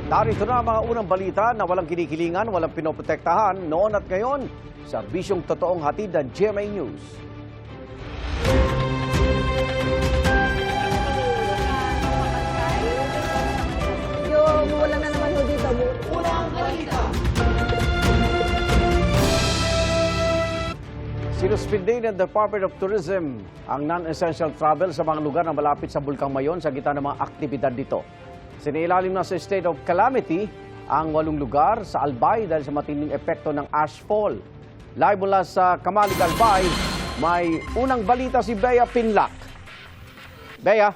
Narito na ang mga unang balita na walang kinikilingan, walang pinoprotektahan noon at ngayon. Serbisyong totoong hatid ng GMA News. Yung wala na naman ho dito. Unang balita! Sinuspend din ng Department of Tourism ang non-essential travel sa mga lugar na malapit sa Bulkang Mayon sa gitna ng mga aktibidad dito. Sinailalim na sa state of calamity ang 8 lugar sa Albay dahil sa matinding epekto ng ashfall. Live mula sa Kamalig, Albay, may unang balita si Bea Pinlac. Bea?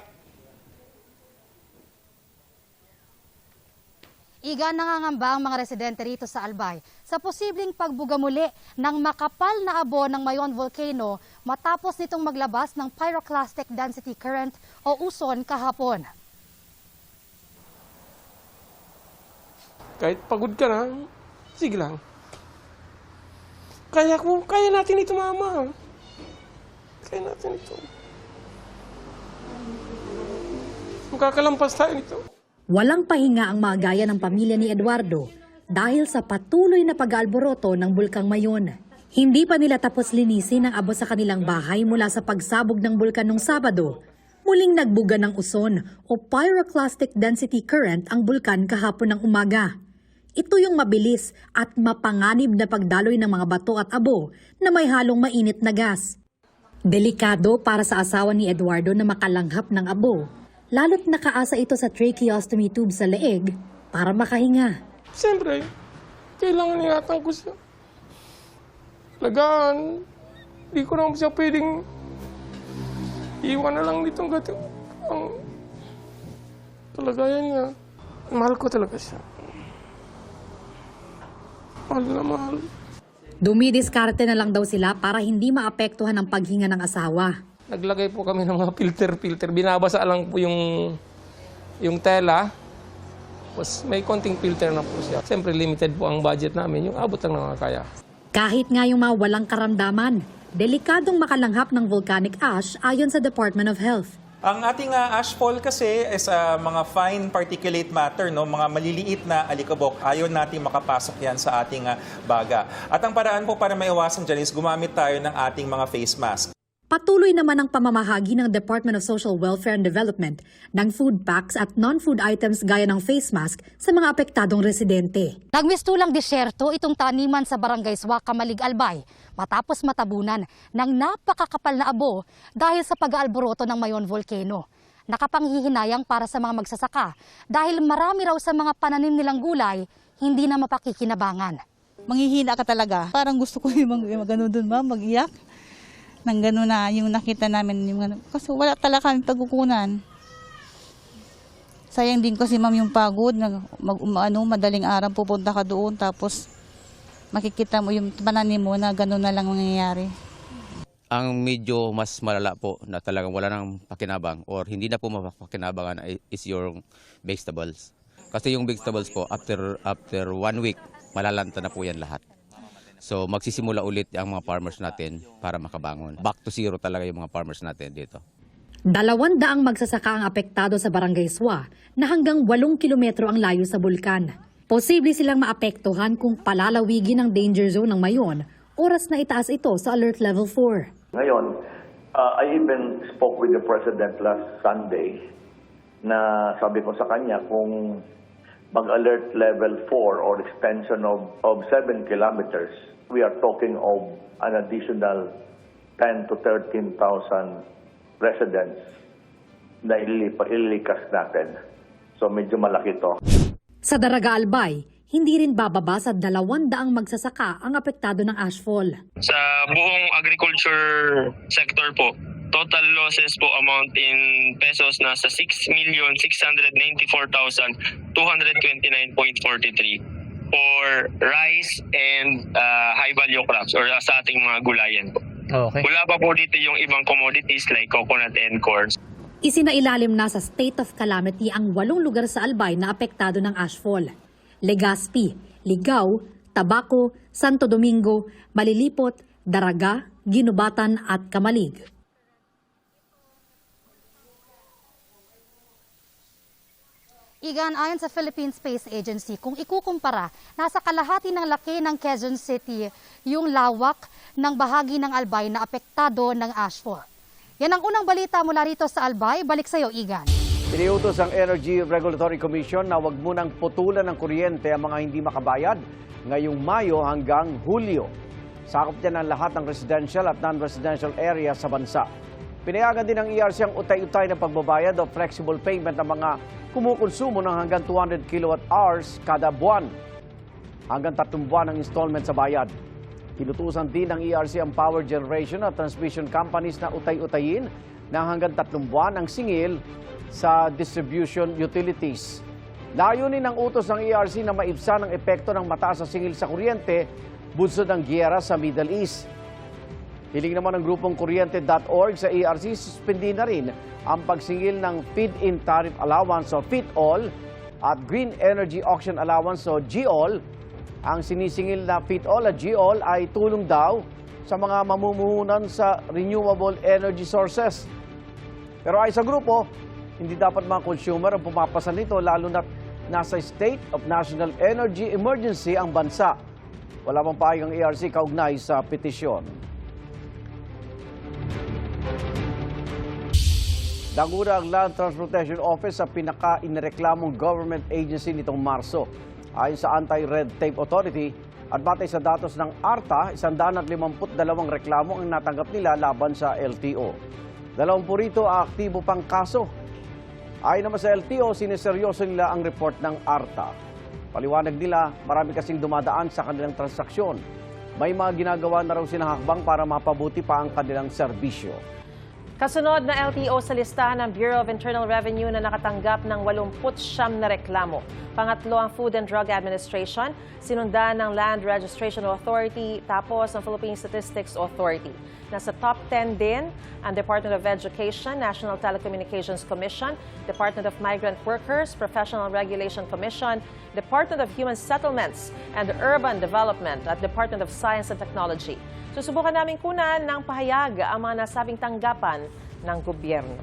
Iga nangangamba ang mga residente rito sa Albay sa posibleng pagbuga muli ng makapal na abo ng Mayon Volcano matapos nitong maglabas ng pyroclastic density current o uson kahapon. Kahit pagod ka na, sige lang. Kaya natin ito, mama. Kaya natin ito. Magkakalampas tayo nito. Walang pahinga ang mga gaya ng pamilya ni Eduardo dahil sa patuloy na pag-aalboroto ng Bulkang Mayon. Hindi pa nila tapos linisin ang abo sa kanilang bahay mula sa pagsabog ng bulkan nung Sabado. Muling nagbuga ng uson o pyroclastic density current ang bulkan kahapon ng umaga. Ito yung mabilis at mapanganib na pagdaloy ng mga bato at abo na may halong mainit na gas. Delikado para sa asawa ni Eduardo na makalanghap ng abo, lalo't nakaasa ito sa tracheostomy tube sa leeg para makahinga. Siyempre, kailangan ingatan ko siya. Lagaan, di ko naman siya pwedeng iwan na lang ditong gato. Ang talagayan niya. Mahal ko talaga siya. Mahal na mahal. Dumidiskarte na lang daw sila para hindi maapektuhan ang paghinga ng asawa. Naglagay po kami ng mga filter. Binabasa lang po yung tela. Tapos may konting filter na po siya. Siyempre limited po ang budget namin. Yung abot lang na kaya. Kahit nga yung mga walang karamdaman, delikadong makalanghap ng volcanic ash ayon sa Department of Health. Ang ating ashfall kasi is mga fine particulate matter, no? Mga maliliit na alikabok. Ayaw natin makapasok yan sa ating baga. At ang paraan po para maiwasan dyan is gumamit tayo ng ating mga face mask. Patuloy naman ang pamamahagi ng Department of Social Welfare and Development ng food packs at non-food items gaya ng face mask sa mga apektadong residente. Nagmistulang disyerto itong taniman sa Barangay Swa, Kamalig, Albay matapos matabunan ng napakakapal na abo dahil sa pag-aalboroto ng Mayon Volcano. Nakapanghihinayang para sa mga magsasaka dahil marami raw sa mga pananim nilang gulay hindi na mapakikinabangan. Manghihina ka talaga. Parang gusto ko yung mag-ano dun, ma'am, mag-iyak. Nang gano'n na yung nakita namin. Kasi wala talaga kami pagkukunan. Sayang din kasi, ma'am, yung pagod. Madaling araw pupunta ka doon tapos makikita mo yung pananim mo na gano'n na lang mangyayari. Ang medyo mas malala po na talagang wala nang pakinabang or hindi na po mapakinabangan is yung vegetables. Kasi yung vegetables po, after 1 week, malalanta na po yan lahat. So magsisimula ulit ang mga farmers natin para makabangon. Back to zero talaga yung mga farmers natin dito. 200 magsasaka ang apektado sa Barangay Swa na hanggang 8 kilometro ang layo sa bulkan. Posible silang maapektuhan kung palalawigin ang danger zone ng Mayon, oras na itaas ito sa Alert Level 4. Ngayon, I even spoke with the President last Sunday na sabi ko sa kanya kung mag-alert level 4 or extension of 7 kilometers, we are talking of an additional 10 to 13,000 residents na ililikas natin. So medyo malaki to. Sa Daraga, Albay, hindi rin bababa sa 200 magsasaka ang apektado ng ashfall. Sa buong agriculture sector po, total losses po amount in pesos nasa 6,694,229.43 for rice and high value crops or sa ating mga gulayan po. Okay. Wala pa po dito yung ibang commodities like coconut and corn. Isinailalim na sa state of calamity ang 8 lugar sa Albay na apektado ng ashfall. Legazpi, Ligao, Tabaco, Santo Domingo, Malilipot, Daraga, Ginubatan at Kamalig. Igan, ayon sa Philippine Space Agency, kung ikukumpara, nasa kalahati ng laki ng Quezon City yung lawak ng bahagi ng Albay na apektado ng ashfall. Yan ang unang balita mula rito sa Albay. Balik sa iyo, Igan. Iniutos ang Energy Regulatory Commission na huwag munang putulan ng kuryente ang mga hindi makabayad ngayong Mayo hanggang Hulyo. Sakop niyan ang lahat ng residential at non-residential area sa bansa. Pinayagan din ng ERC ang utay-utay na pagbabayad o flexible payment ng mga kumukonsumo ng hanggang 200 kilowatt-hours kada buwan. Hanggang 3 buwan ang installment sa bayad. Inutusan din ng ERC ang power generation at transmission companies na utay-utayin na hanggang 3 buwan ang singil sa distribution utilities. Layunin ng utos ng ERC na maibsan ang epekto ng mataas na singil sa kuryente bunsod ng giyera sa Middle East. Hiling naman ng grupong kuryente.org sa ERC, suspindi na rin ang pagsingil ng Feed-in Tariff Allowance o FIT-all at Green Energy Auction Allowance o GAL. Ang sinisingil na FIT-all at GAL ay tulong daw sa mga mamumuhunan sa renewable energy sources. Pero ay sa grupo, hindi dapat mga consumer ang pumapasan nito lalo na nasa state of national energy emergency ang bansa. Wala pang paayag ang ERC kaugnay sa petisyon. Dagura ang Land Transportation Office sa pinaka-inireklamong government agency nitong Marso. Ayon sa Anti-Red Tape Authority at batay sa datos ng ARTA, 152 reklamo ang natanggap nila laban sa LTO. 20 rito aktibo pang kaso. Ayon naman sa LTO, sineseryoso nila ang report ng ARTA. Paliwanag nila, marami kasing dumadaan sa kanilang transaksyon. May mga ginagawa na raw sinahakbang para mapabuti pa ang kanilang serbisyo. Kasunod na LTO sa listahan ng Bureau of Internal Revenue na nakatanggap ng 89 na reklamo. Pangatlo ang Food and Drug Administration, sinundan ng Land Registration Authority, tapos ang Philippine Statistics Authority. Nasa top 10 din ang Department of Education, National Telecommunications Commission, Department of Migrant Workers, Professional Regulation Commission, Department of Human Settlements and Urban Development at Department of Science and Technology. Susubukan namin kunan ng pahayag ang mga nasabing tanggapan ng gobyerno.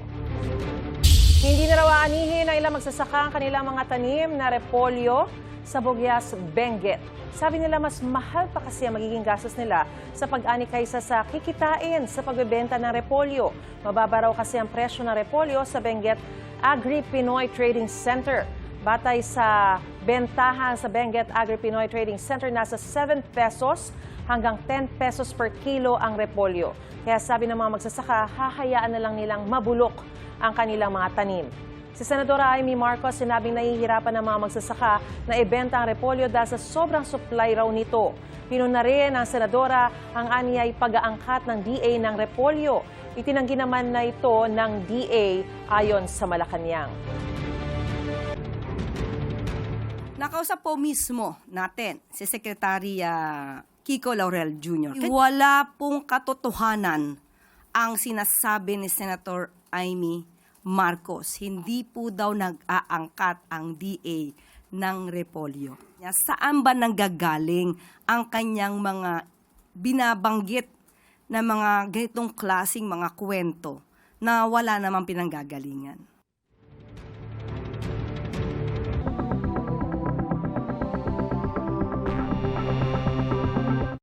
Hindi na raw aanihin ng ilang magsasaka ang kanilang mga tanim na repolyo sa Bugyas, Benguet. Sabi nila mas mahal pa kasi ang magiging gastos nila sa pag-ani kaysa sa kikitain sa pagbebenta ng repolyo. Mababa raw kasi ang presyo ng repolyo sa Benguet Agri-Pinoy Trading Center. Batay sa bentahan sa Benguet Agri-Pinoy Trading Center, nasa 7 pesos hanggang 10 pesos per kilo ang repolyo. Kaya sabi ng mga magsasaka, hahayaan na lang nilang mabulok ang kanilang mga tanim. Si Senadora Amy Marcos sinabing nahihirapan ng mga magsasaka na ibenta ang repolyo dahil sa sobrang supply raw nito. Pinuna rin ng Senadora ang anyay pag-aangkat ng DA ng repolyo. Itinanggi naman na ito ng DA ayon sa Malacanang. Nakausap po mismo natin si Secretary Kiko Laurel Jr. Wala pong katotohanan ang sinasabi ni Senator Amy Marcos. Hindi po daw nag-aangkat ang DA ng repolyo. Saan ba nanggagaling ang kanyang mga binabanggit na mga ganitong klaseng mga kwento na wala namang pinanggagalingan?